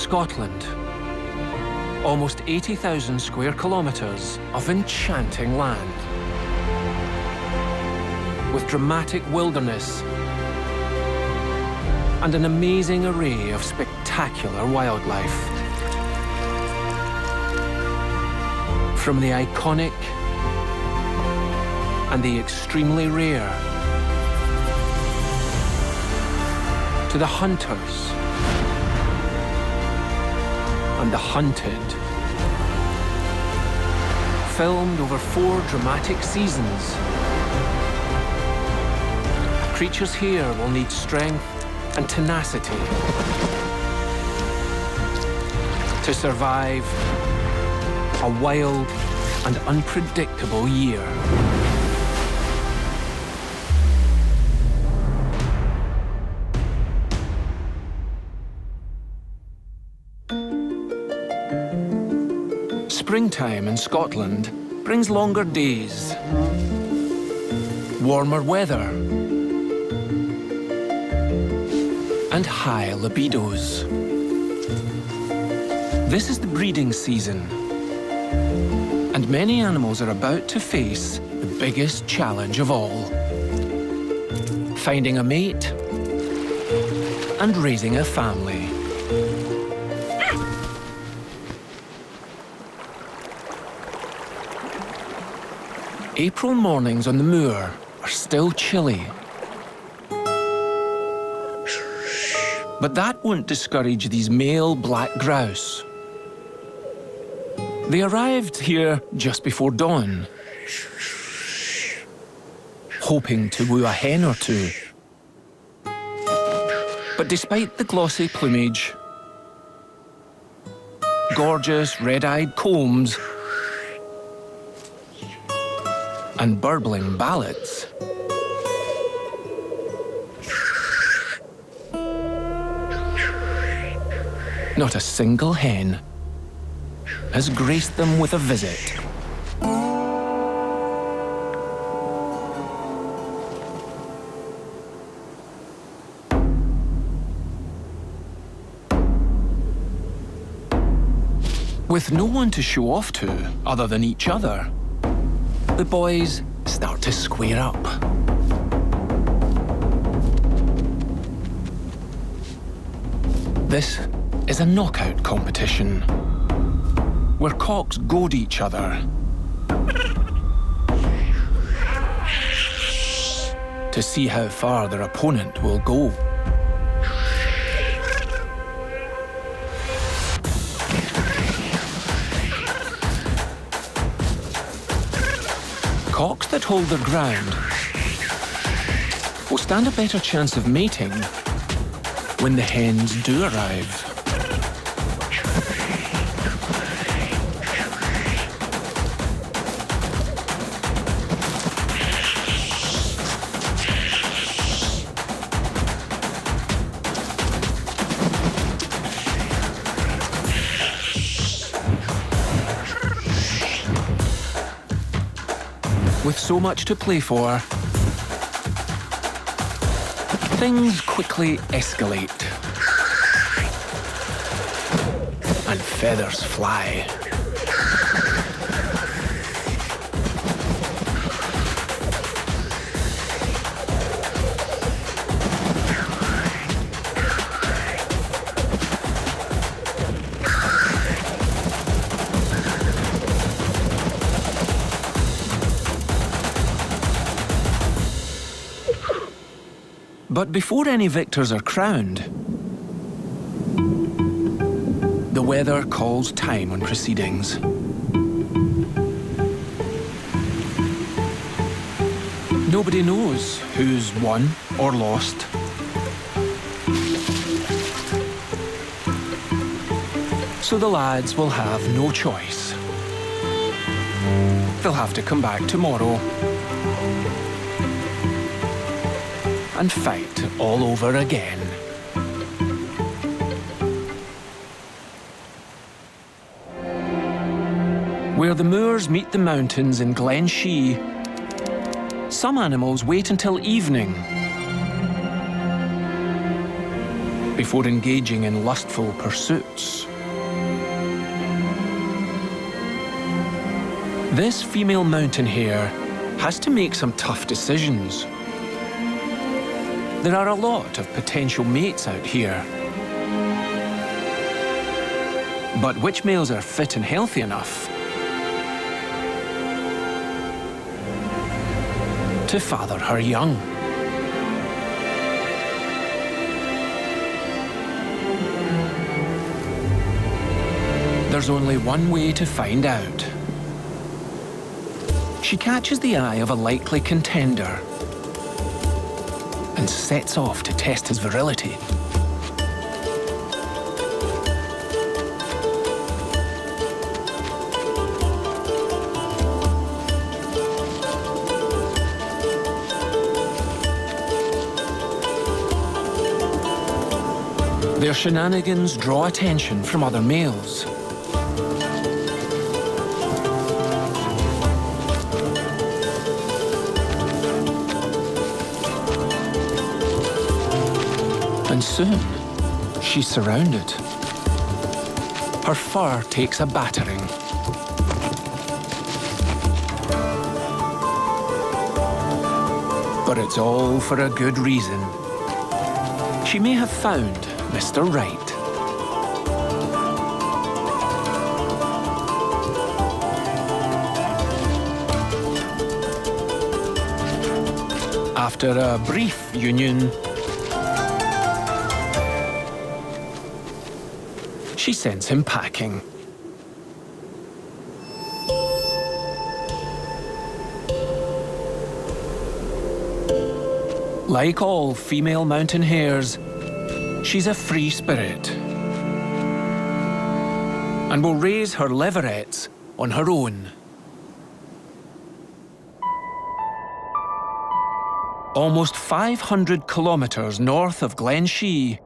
Scotland. Almost 80,000 square kilometres of enchanting land. With dramatic wilderness and an amazing array of spectacular wildlife. From the iconic and the extremely rare to the hunters and the hunted. Filmed over 4 dramatic seasons, creatures here will need strength and tenacity to survive a wild and unpredictable year. Springtime in Scotland brings longer days, warmer weather, and high libidos. This is the breeding season, and many animals are about to face the biggest challenge of all: finding a mate and raising a family. April mornings on the moor are still chilly. But that won't discourage these male black grouse. They arrived here just before dawn, hoping to woo a hen or two. But despite the glossy plumage, gorgeous red-eyed combs, and burbling ballads, not a single hen has graced them with a visit. With no one to show off to other than each other, the boys start to square up. This is a knockout competition where cocks goad each other to see how far their opponent will go. Cocks that hold their ground will stand a better chance of mating when the hens do arrive. With so much to play for, things quickly escalate, and feathers fly. But before any victors are crowned, the weather calls time on proceedings. Nobody knows who's won or lost. So the lads will have no choice. They'll have to come back tomorrow and fight all over again. Where the moors meet the mountains in Glen Shee, some animals wait until evening before engaging in lustful pursuits. This female mountain hare has to make some tough decisions. There are a lot of potential mates out here. But which males are fit and healthy enough to father her young? There's only one way to find out. She catches the eye of a likely contender and sets off to test his virility. Their shenanigans draw attention from other males. And soon, she's surrounded. Her fur takes a battering. But it's all for a good reason. She may have found Mr. Right. After a brief union, she sends him packing. Like all female mountain hares, she's a free spirit and will raise her leverets on her own. Almost 500 kilometers north of Glen Shee,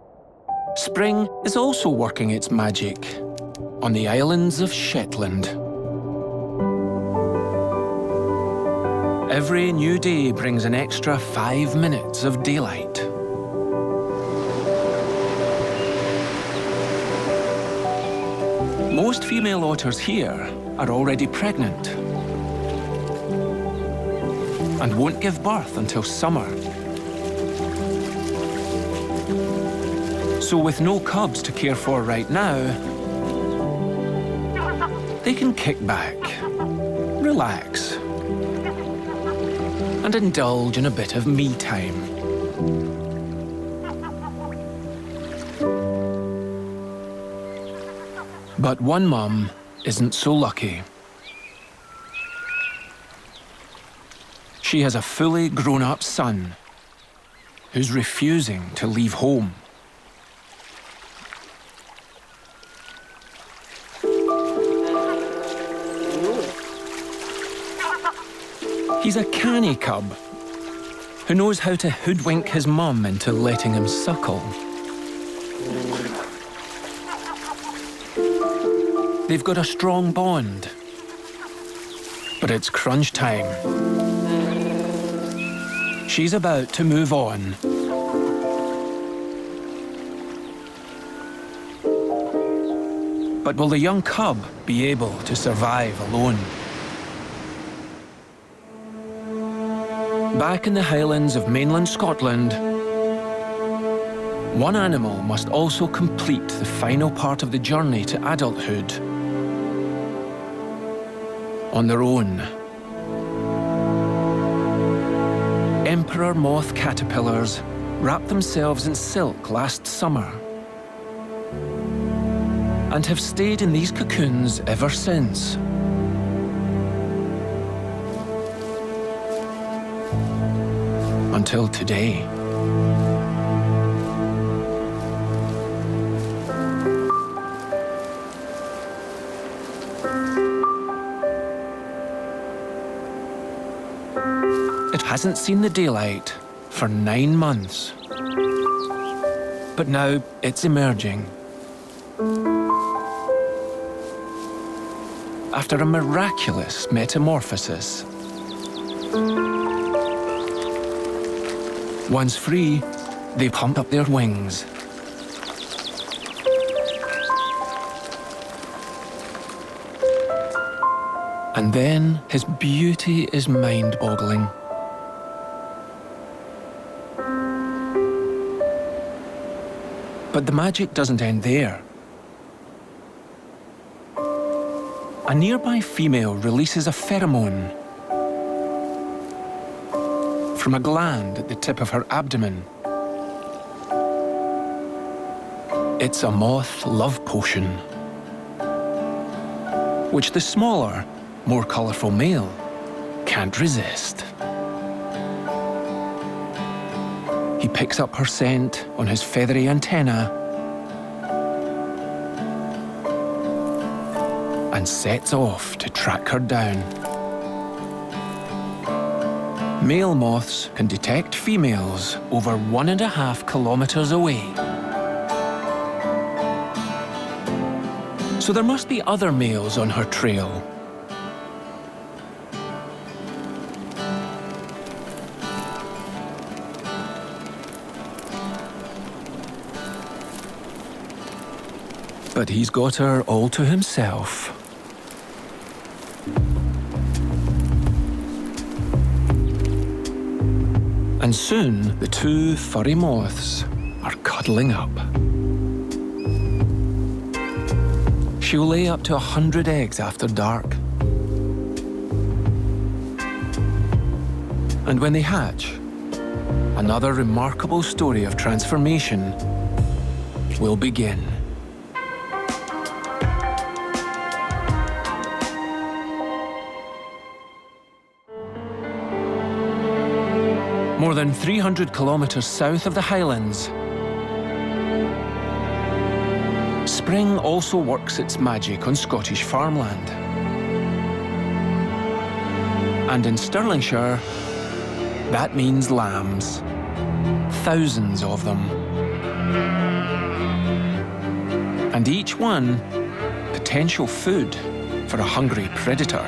spring is also working its magic on the islands of Shetland. Every new day brings an extra 5 minutes of daylight. Most female otters here are already pregnant and won't give birth until summer. So with no cubs to care for right now, they can kick back, relax, and indulge in a bit of me time. But one mum isn't so lucky. She has a fully grown-up son who's refusing to leave home. He's a canny cub who knows how to hoodwink his mum into letting him suckle. They've got a strong bond, but it's crunch time. She's about to move on. But will the young cub be able to survive alone? Back in the Highlands of mainland Scotland, one animal must also complete the final part of the journey to adulthood on their own. Emperor moth caterpillars wrapped themselves in silk last summer and have stayed in these cocoons ever since. Until today. It hasn't seen the daylight for 9 months. But now it's emerging. After a miraculous metamorphosis. Once free, they pump up their wings And then his beauty is mind-boggling. But the magic doesn't end there. A nearby female releases a pheromone from a gland at the tip of her abdomen. It's a moth love potion, which the smaller, more colourful male can't resist. He picks up her scent on his feathery antenna and sets off to track her down. Male moths can detect females over 1.5 kilometres away. So there must be other males on her trail. But he's got her all to himself. And soon, the two furry moths are cuddling up. She'll lay up to 100 eggs after dark. And when they hatch, another remarkable story of transformation will begin. More than 300 kilometres south of the Highlands, spring also works its magic on Scottish farmland. And in Stirlingshire, that means lambs. Thousands of them. And each one, potential food for a hungry predator.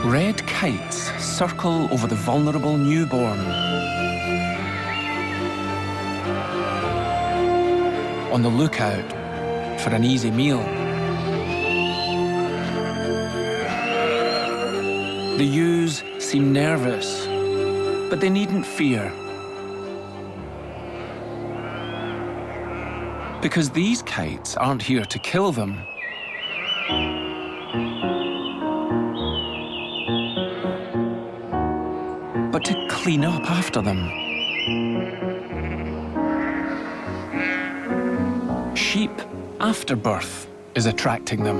Red kites circle over the vulnerable newborn, on the lookout for an easy meal. The ewes seem nervous, but they needn't fear. Because these kites aren't here to kill them. But to clean up after them. Sheep after birth is attracting them.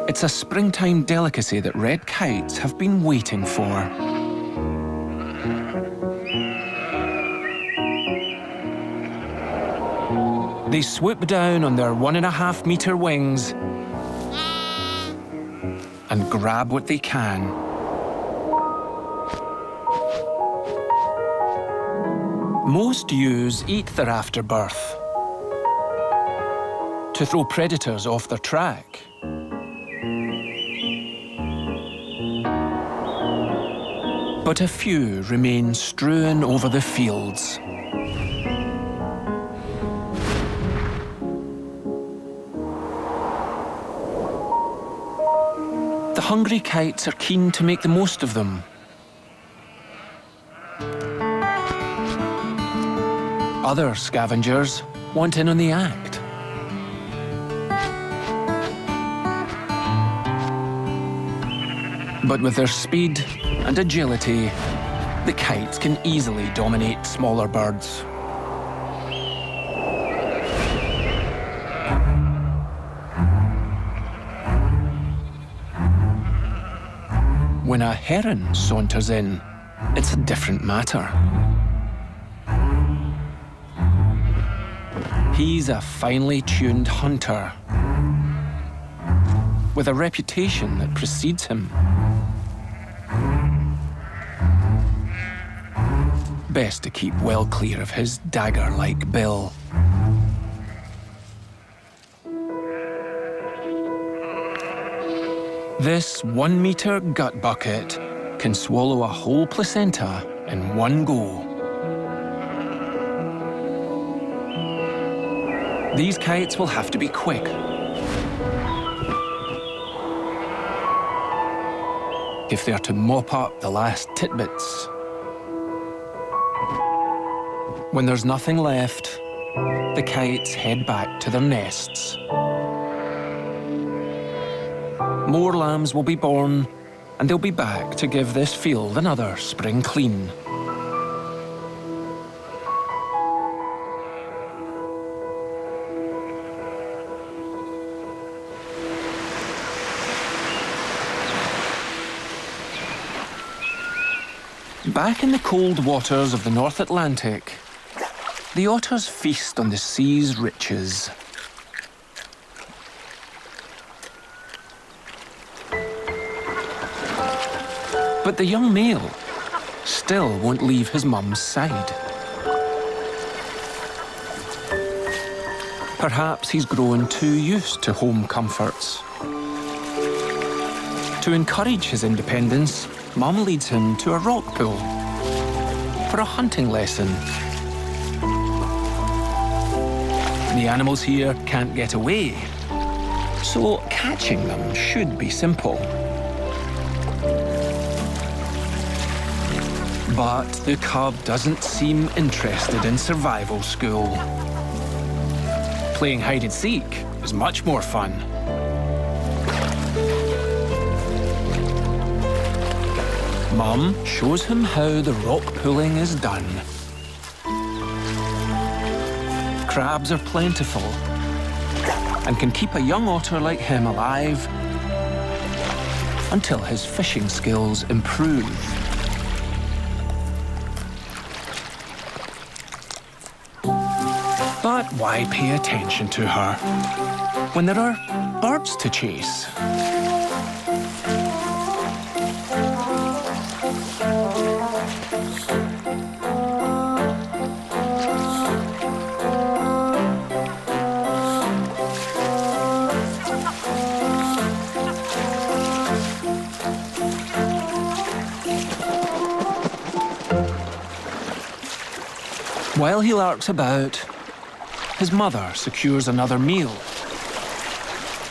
It's a springtime delicacy that red kites have been waiting for. They swoop down on their 1.5-metre wings and grab what they can. Most ewes eat their afterbirth to throw predators off their track. But a few remain strewn over the fields. The hungry kites are keen to make the most of them. Other scavengers want in on the act. But with their speed and agility, the kites can easily dominate smaller birds. When a heron saunters in, it's a different matter. He's a finely tuned hunter with a reputation that precedes him. Best to keep well clear of his dagger-like bill. This 1-metre gut bucket can swallow a whole placenta in one go. These kites will have to be quick. If they're to mop up the last titbits. When there's nothing left, the kites head back to their nests. More lambs will be born, and they'll be back to give this field another spring clean. Back in the cold waters of the North Atlantic, the otters feast on the sea's riches. But the young male still won't leave his mum's side. Perhaps he's grown too used to home comforts. To encourage his independence, Mum leads him to a rock pool for a hunting lesson. The animals here can't get away, so catching them should be simple. But the cub doesn't seem interested in survival school. Playing hide and seek is much more fun. Mum shows him how the rock pooling is done. Crabs are plentiful and can keep a young otter like him alive until his fishing skills improve. But why pay attention to her when there are birds to chase? While he larks about, his mother secures another meal.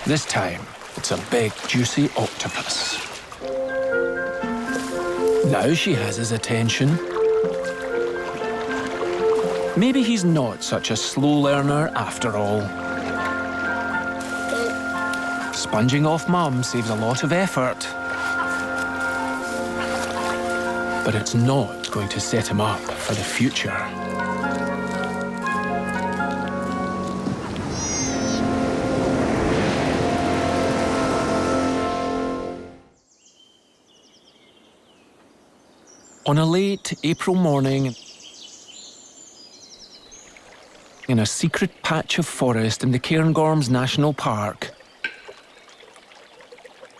This time, it's a big, juicy octopus. Now she has his attention. Maybe he's not such a slow learner after all. Sponging off Mum saves a lot of effort. But it's not going to set him up for the future. On a late April morning, in a secret patch of forest in the Cairngorms National Park,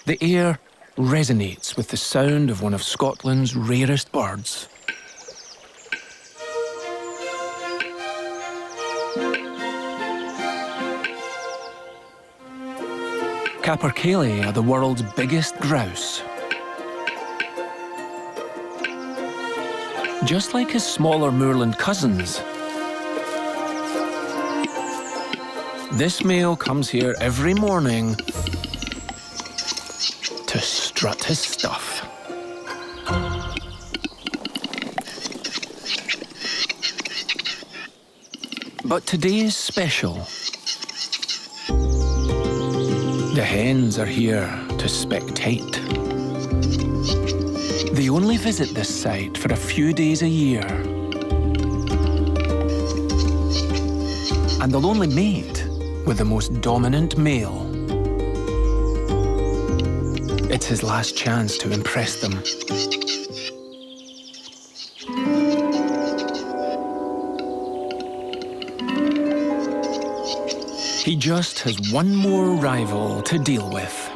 the air resonates with the sound of one of Scotland's rarest birds. Capercaillie are the world's biggest grouse. Just like his smaller moorland cousins, this male comes here every morning to strut his stuff. But today is special. The hens are here to spectate. They only visit this site for a few days a year. And they'll only mate with the most dominant male. It's his last chance to impress them. He just has one more rival to deal with.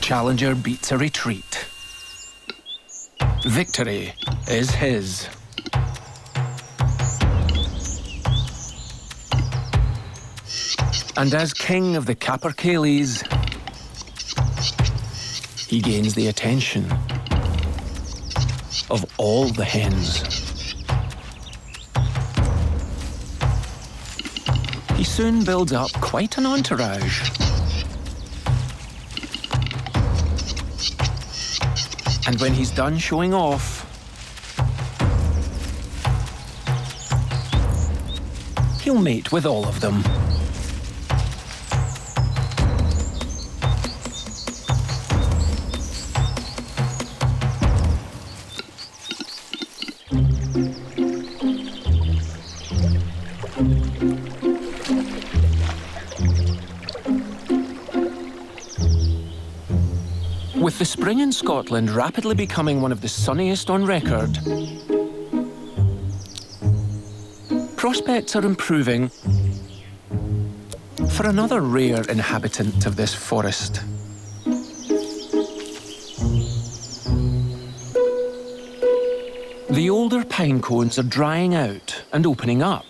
challenger beats a retreat. Victory is his. And as king of the capercaillies, he gains the attention of all the hens. He soon builds up quite an entourage. And when he's done showing off, he'll mate with all of them. With the spring in Scotland rapidly becoming one of the sunniest on record, prospects are improving for another rare inhabitant of this forest. The older pine cones are drying out and opening up,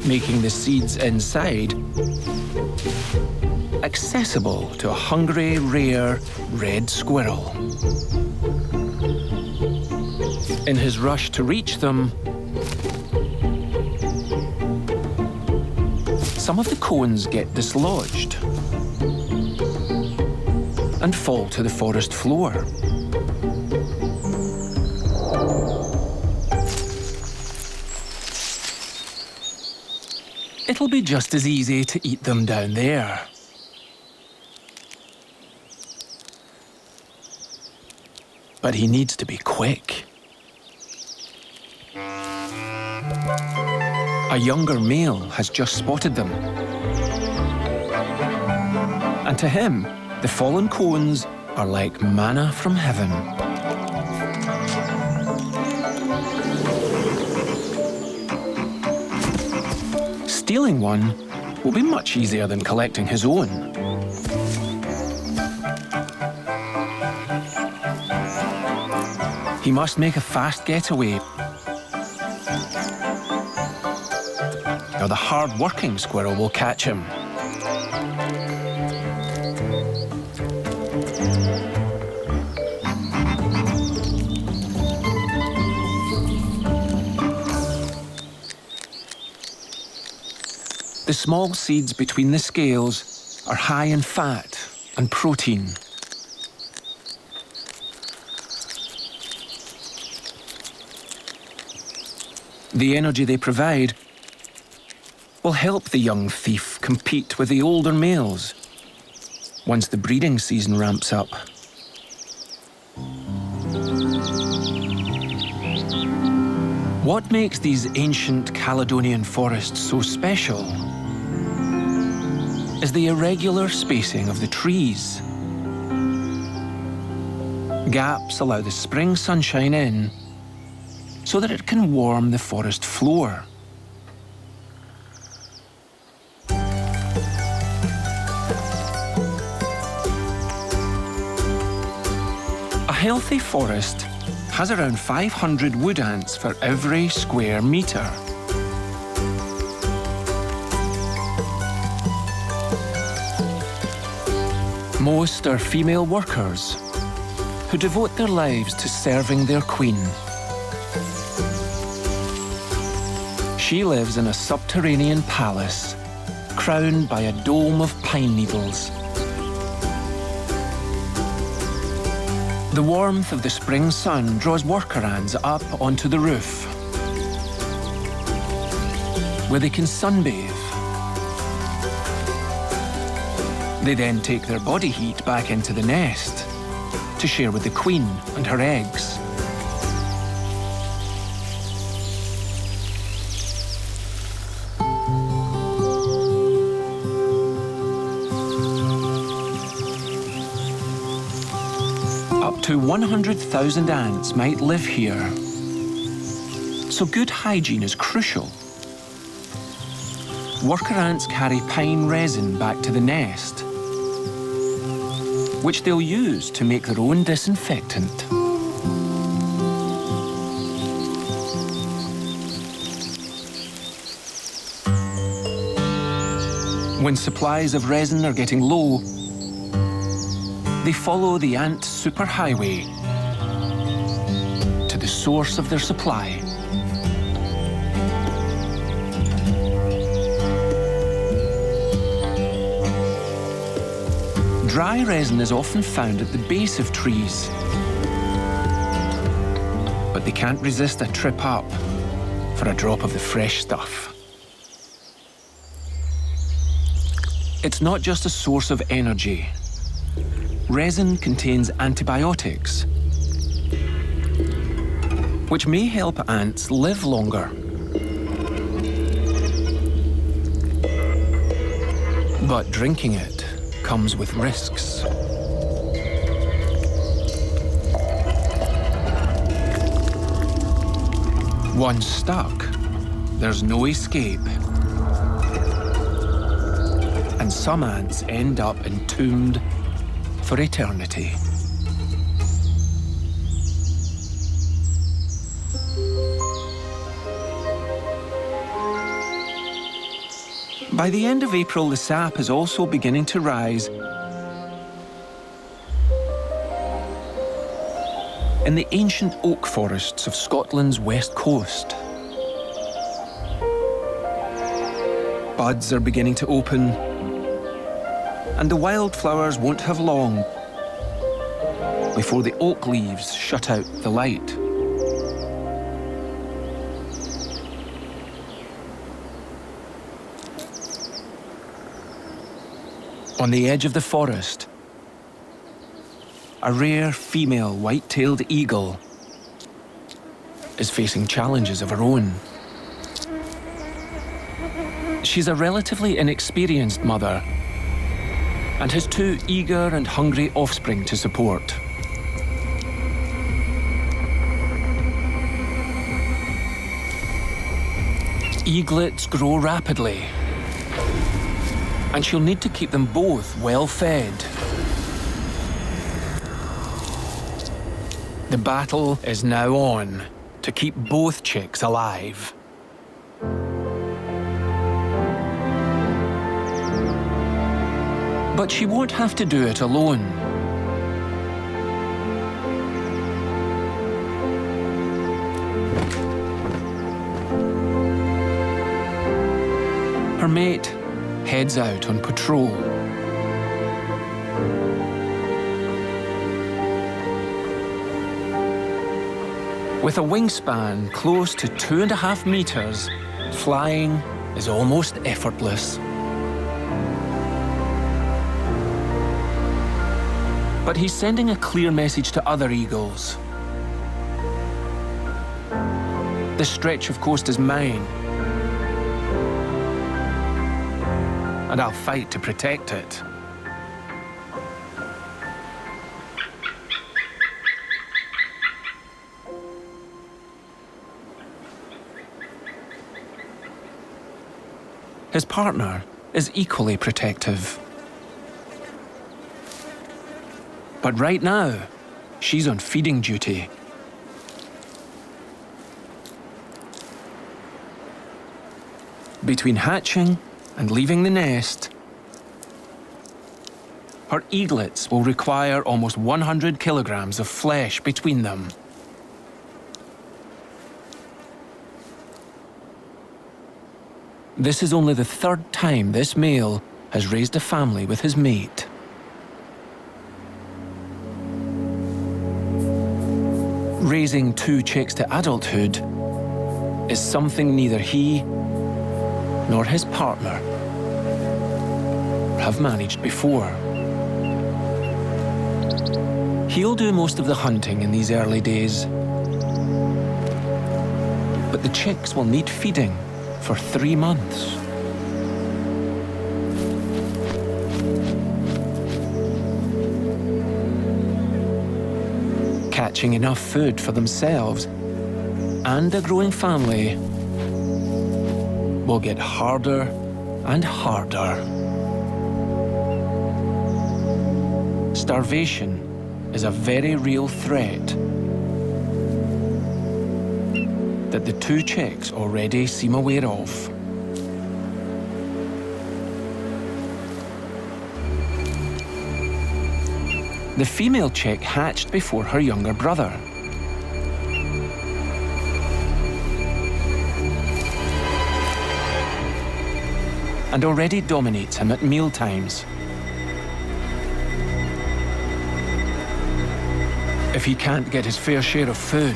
making the seeds inside accessible to a hungry, rare red squirrel. In his rush to reach them, some of the cones get dislodged and fall to the forest floor. It'll be just as easy to eat them down there. But he needs to be quick. A younger male has just spotted them. And to him, the fallen cones are like manna from heaven. Stealing one will be much easier than collecting his own. He must make a fast getaway, or the hard-working squirrel will catch him. The small seeds between the scales are high in fat and protein. The energy they provide will help the young thief compete with the older males once the breeding season ramps up. What makes these ancient Caledonian forests so special is the irregular spacing of the trees. Gaps allow the spring sunshine in so that it can warm the forest floor. A healthy forest has around 500 wood ants for every square metre. Most are female workers who devote their lives to serving their queen. She lives in a subterranean palace, crowned by a dome of pine needles. The warmth of the spring sun draws worker ants up onto the roof, where they can sunbathe. They then take their body heat back into the nest to share with the queen and her eggs. Up to 100,000 ants might live here, so good hygiene is crucial. Worker ants carry pine resin back to the nest, which they'll use to make their own disinfectant. When supplies of resin are getting low, they follow the ant superhighway to the source of their supply. Dry resin is often found at the base of trees, but they can't resist a trip up for a drop of the fresh stuff. It's not just a source of energy. Resin contains antibiotics, which may help ants live longer. But drinking it comes with risks. Once stuck, there's no escape. And some ants end up entombed for eternity. By the end of April, the sap is also beginning to rise in the ancient oak forests of Scotland's west coast. Buds are beginning to open, and the wildflowers won't have long before the oak leaves shut out the light. On the edge of the forest, a rare female white-tailed eagle is facing challenges of her own. She's a relatively inexperienced mother and has two eager and hungry offspring to support. Eaglets grow rapidly, and she'll need to keep them both well fed. The battle is now on to keep both chicks alive. But she won't have to do it alone. Her mate heads out on patrol. With a wingspan close to 2.5 meters, flying is almost effortless. But he's sending a clear message to other eagles. This stretch of coast is mine, and I'll fight to protect it. His partner is equally protective. But right now, she's on feeding duty. Between hatching and leaving the nest, her eaglets will require almost 100 kilograms of flesh between them. This is only the third time this male has raised a family with his mate. Raising two chicks to adulthood is something neither he nor his partner have managed before. He'll do most of the hunting in these early days, but the chicks will need feeding for 3 months. Catching enough food for themselves and a growing family will get harder and harder. starvation is a very real threat that the two chicks already seem aware of. The female chick hatched before her younger brother. And already dominates him at mealtimes. If he can't get his fair share of food,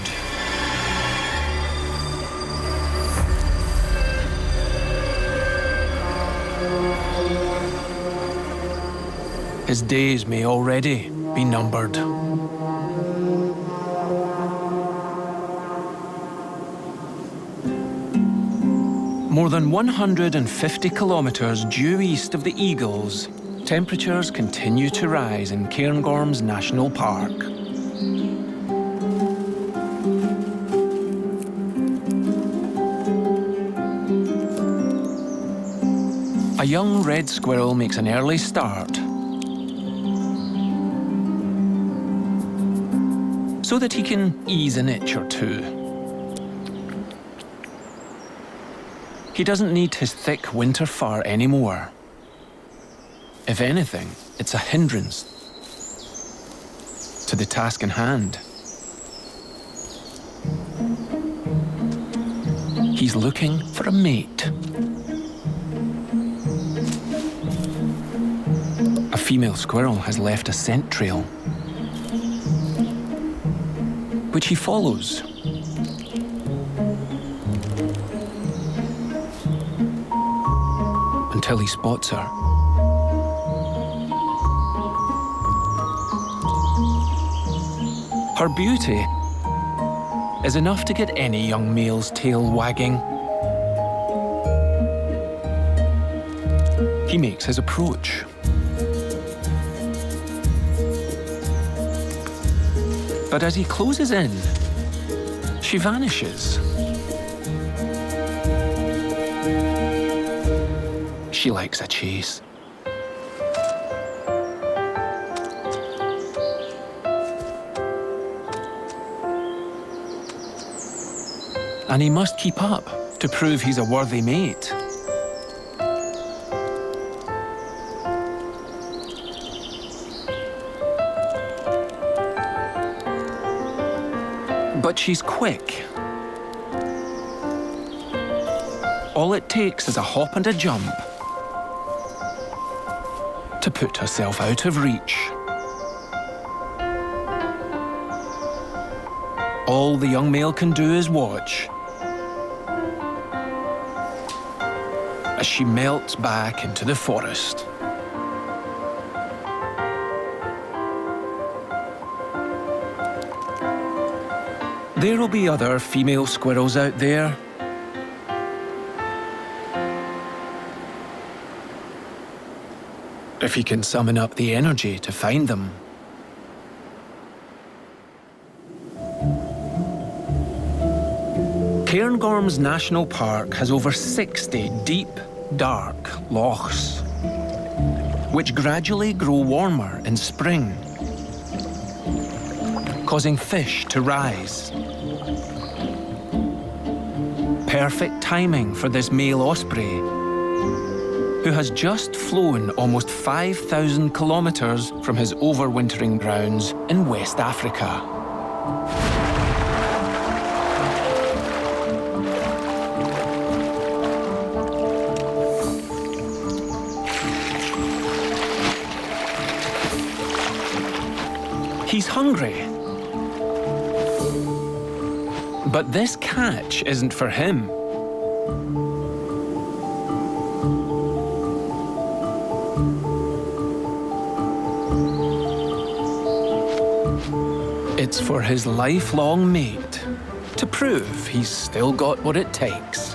his days may already be numbered. More than 150 kilometers due east of the Eagles, temperatures continue to rise in Cairngorms National Park. A young red squirrel makes an early start so that he can ease an itch or two. He doesn't need his thick winter fur anymore. If anything, it's a hindrance to the task in hand. He's looking for a mate. A female squirrel has left a scent trail, which he follows. Until he spots her. Her beauty is enough to get any young male's tail wagging. He makes his approach. But as he closes in, she vanishes. She likes a chase. And he must keep up to prove he's a worthy mate. But she's quick. All it takes is a hop and a jump to put herself out of reach. All the young male can do is watch as she melts back into the forest. There'll be other female squirrels out there. If he can summon up the energy to find them. Cairngorms National Park has over 60 deep, dark lochs, which gradually grow warmer in spring, causing fish to rise. Perfect timing for this male osprey, who has just flown almost 5,000 kilometers from his overwintering grounds in West Africa. He's hungry. But this catch isn't for him. It's for his lifelong mate to prove he's still got what it takes.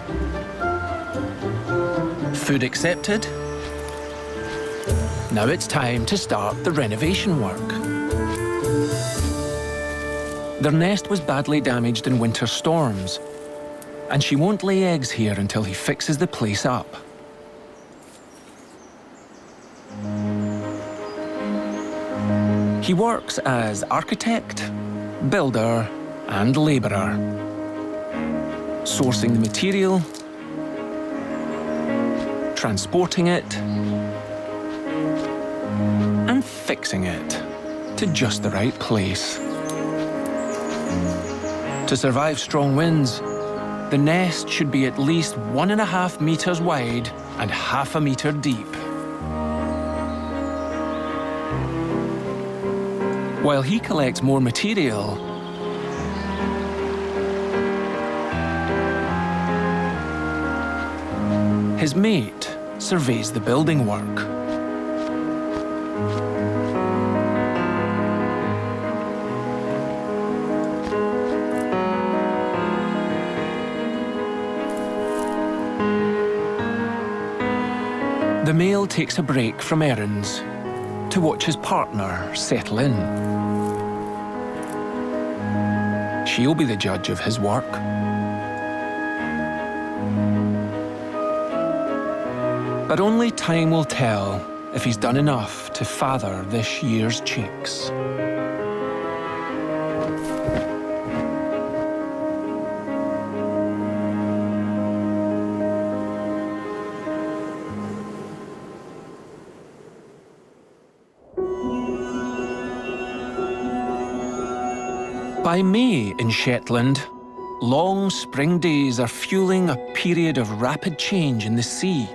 Food accepted. Now it's time to start the renovation work. Their nest was badly damaged in winter storms, and she won't lay eggs here until he fixes the place up. He works as architect, builder, and labourer, sourcing the material, transporting it, and fixing it to just the right place. To survive strong winds, the nest should be at least 1.5 meters wide and ½ meter deep. While he collects more material, his mate surveys the building work. The male takes a break from errands to watch his partner settle in. She'll be the judge of his work. But only time will tell if he's done enough to father this year's chicks. By May in Shetland, long spring days are fueling a period of rapid change in the sea.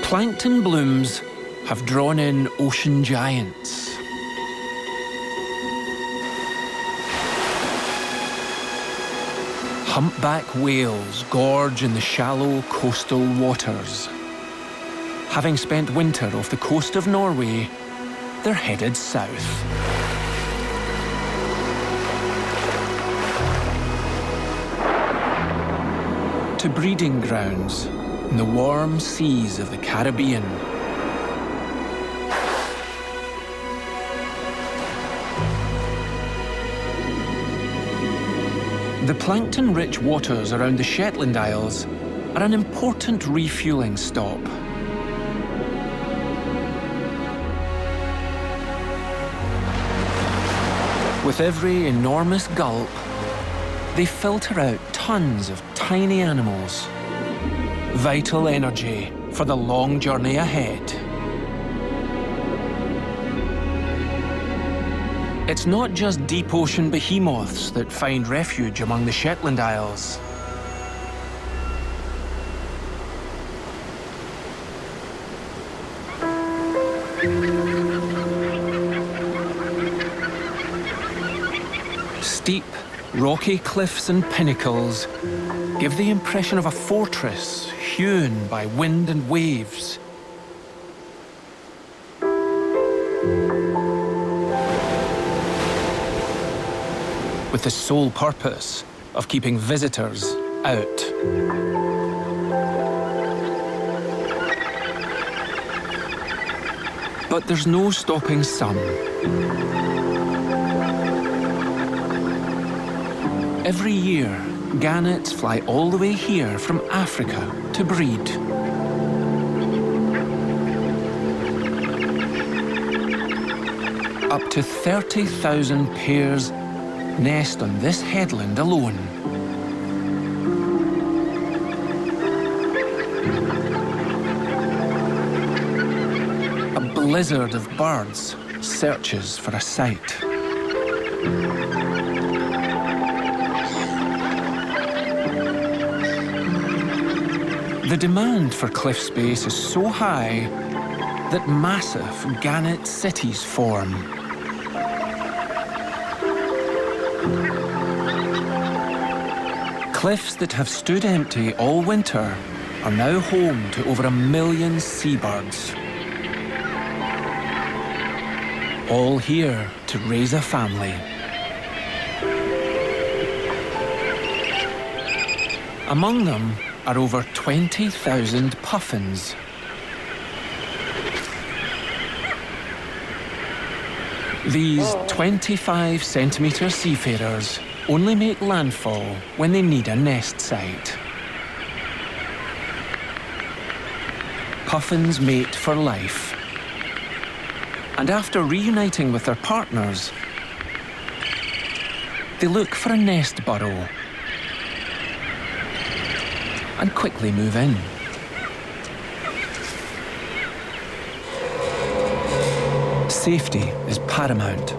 Plankton blooms have drawn in ocean giants. Humpback whales gorge in the shallow coastal waters. Having spent winter off the coast of Norway, they're headed south. To breeding grounds in the warm seas of the Caribbean. The plankton-rich waters around the Shetland Isles are an important refueling stop. With every enormous gulp, they filter out tons of tiny animals. Vital energy for the long journey ahead. It's not just deep ocean behemoths that find refuge among the Shetland Isles. Steep, rocky cliffs and pinnacles give the impression of a fortress hewn by wind and waves. With the sole purpose of keeping visitors out. But there's no stopping some. Every year, gannets fly all the way here from Africa to breed. Up to 30,000 pairs nest on this headland alone. A blizzard of birds searches for a site. The demand for cliff space is so high that massive gannet cities form. Cliffs that have stood empty all winter are now home to over 1 million seabirds. All here to raise a family. Among them are over 20,000 puffins. These 25-centimetre seafarers only make landfall when they need a nest site. Puffins mate for life. And after reuniting with their partners, they look for a nest burrow and quickly move in. Safety is paramount.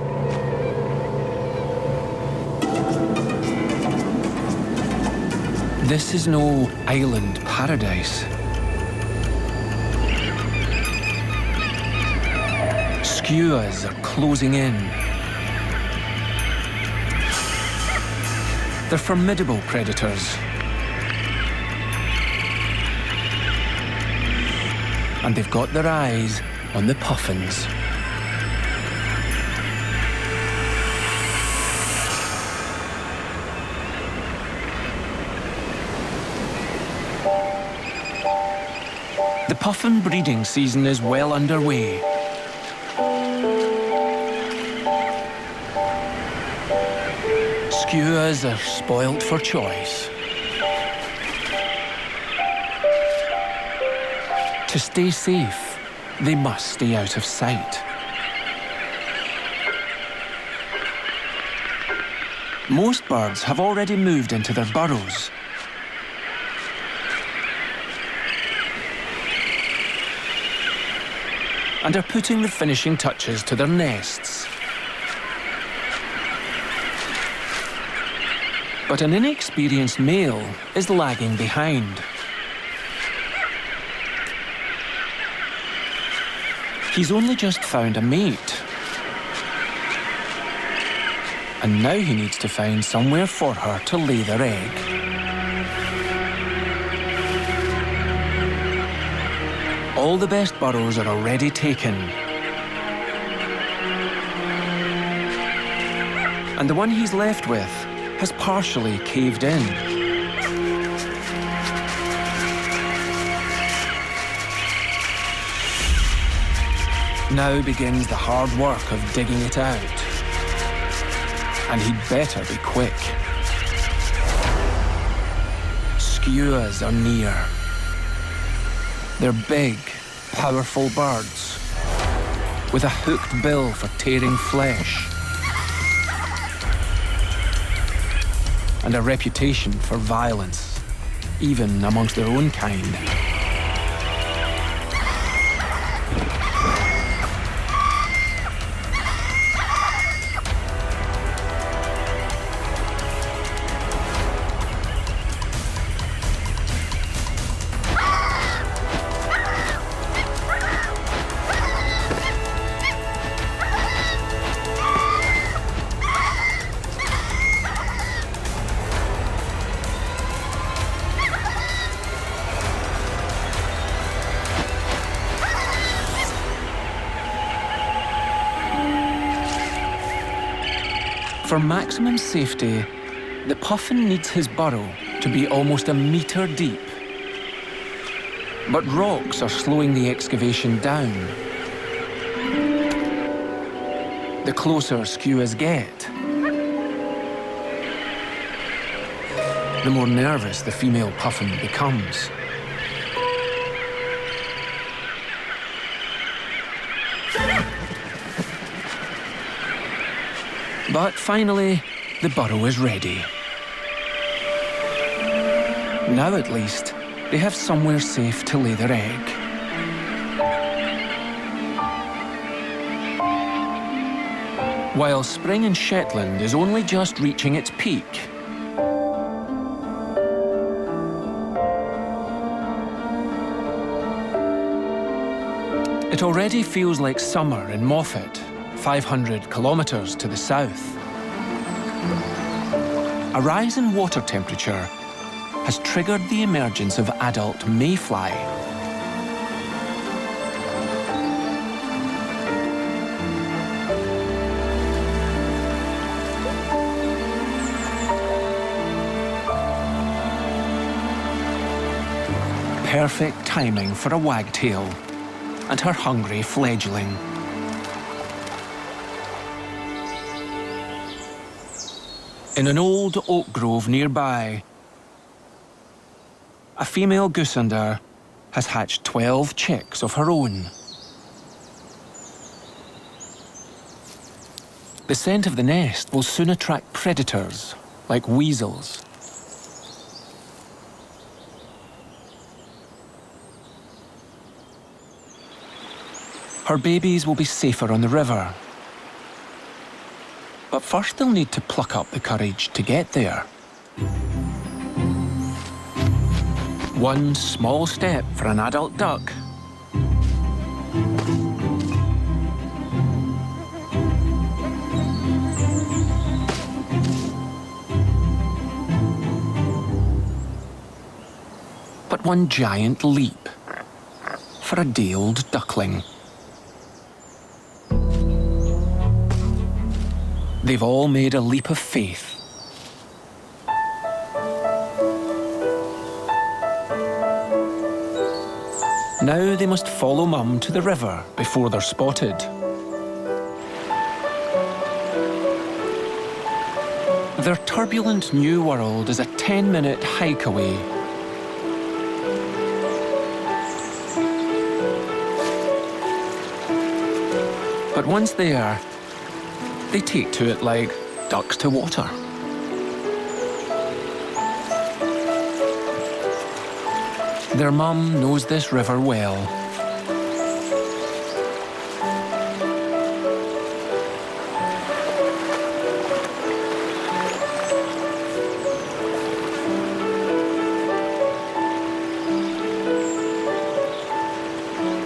This is no island paradise. Skuas are closing in. They're formidable predators. And they've got their eyes on the puffins. The puffin breeding season is well underway. Skuas are spoilt for choice. To stay safe, they must stay out of sight. Most birds have already moved into their burrows. And are putting the finishing touches to their nests. But an inexperienced male is lagging behind. He's only just found a mate. And now he needs to find somewhere for her to lay their egg. All the best burrows are already taken. And the one he's left with has partially caved in. Now begins the hard work of digging it out. And he'd better be quick. Skuas are near. They're big, powerful birds with a hooked bill for tearing flesh and a reputation for violence, even amongst their own kind. For maximum safety, the puffin needs his burrow to be almost 1 meter deep. But rocks are slowing the excavation down. The closer skuas get, the more nervous the female puffin becomes. But finally, the burrow is ready. Now at least, they have somewhere safe to lay their egg. While spring in Shetland is only just reaching its peak, it already feels like summer in Moffat, 500 kilometers to the south. A rise in water temperature has triggered the emergence of adult mayfly. Perfect timing for a wagtail and her hungry fledgling. In an old oak grove nearby, a female goosander has hatched 12 chicks of her own. The scent of the nest will soon attract predators, like weasels. Her babies will be safer on the river. But first they'll need to pluck up the courage to get there. One small step for an adult duck. But one giant leap for a day-old duckling. They've all made a leap of faith. Now they must follow Mum to the river before they're spotted. Their turbulent new world is a 10-minute hike away. But once there, they take to it like ducks to water. Their mum knows this river well.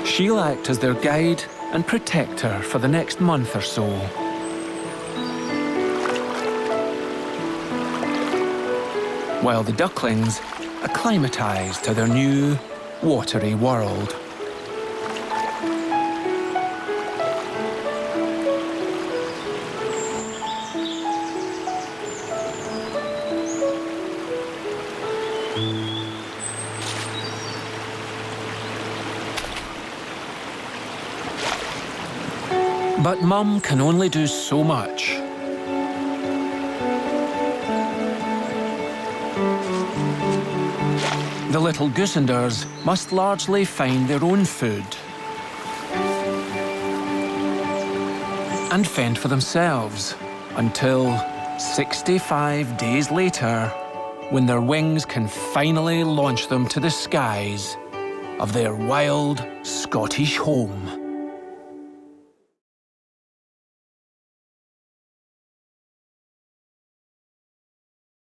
She'll act as their guide and protector for the next month or so. While the ducklings acclimatise to their new, watery world. But Mum can only do so much. The little goosanders must largely find their own food and fend for themselves until 65 days later, when their wings can finally launch them to the skies of their wild Scottish home.